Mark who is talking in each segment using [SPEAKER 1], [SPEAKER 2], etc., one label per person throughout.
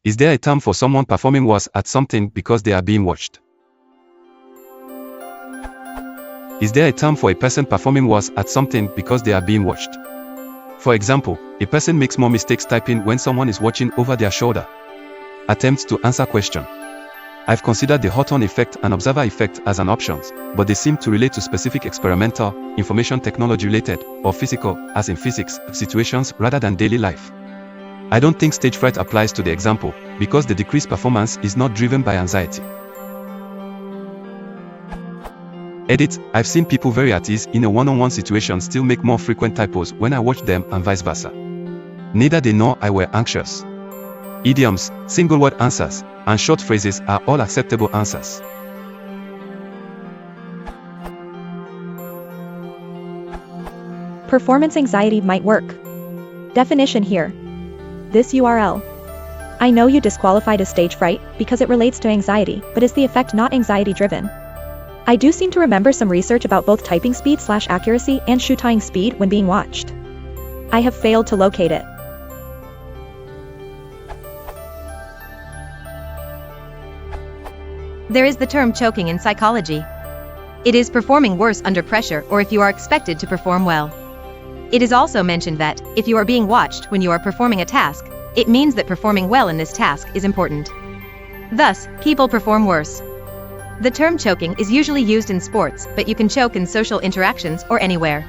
[SPEAKER 1] Is there a term for someone performing worse at something because they are being watched? Is there a term for a person performing worse at something because they are being watched? For example, a person makes more mistakes typing when someone is watching over their shoulder. Attempts to answer question. I've considered the Hawthorne effect and observer effect as an options, but they seem to relate to specific experimental, information technology related, or physical, as in physics, situations rather than daily life. I don't think stage fright applies to the example, because the decreased performance is not driven by anxiety. Edit, I've seen people very at ease in a one-on-one situation still make more frequent typos when I watch them and vice versa. Neither they nor I were anxious. Idioms, single-word answers, and short phrases are all acceptable answers.
[SPEAKER 2] Performance anxiety might work. Definition here. This URL. I know you disqualified as stage fright because it relates to anxiety, but is the effect not anxiety-driven? I do seem to remember some research about both typing speed/accuracy and shoe tying speed when being watched. I have failed to locate it.
[SPEAKER 3] There is the term choking in psychology. It is performing worse under pressure or if you are expected to perform well. It is also mentioned that, if you are being watched when you are performing a task, it means that performing well in this task is important. Thus, people perform worse. The term choking is usually used in sports, but you can choke in social interactions or anywhere.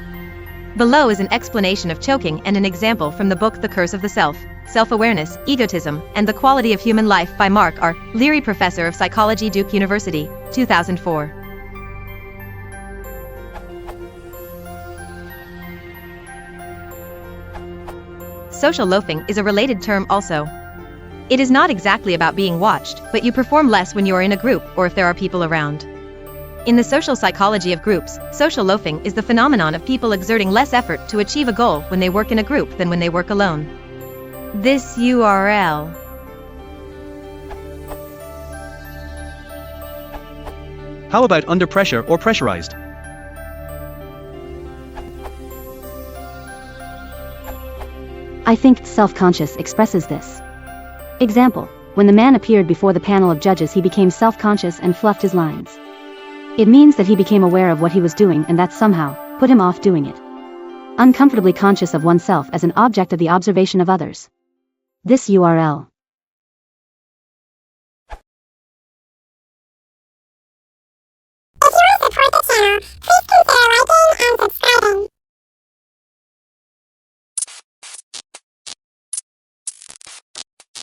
[SPEAKER 3] Below is an explanation of choking and an example from the book The Curse of the Self, Self-Awareness, Egotism, and the Quality of Human Life by Mark R. Leary, Professor of Psychology, Duke University, 2004. Social loafing is a related term also. It is not exactly about being watched, but you perform less when you are in a group or if there are people around. In the social psychology of groups, social loafing is the phenomenon of people exerting less effort to achieve a goal when they work in a group than when they work alone. This URL.
[SPEAKER 4] How about under pressure or pressurized?
[SPEAKER 5] I think self-conscious expresses this. Example, when the man appeared before the panel of judges he became self-conscious and fluffed his lines. It means that he became aware of what he was doing and that somehow put him off doing it. Uncomfortably conscious of oneself as an object of the observation of others. This URL.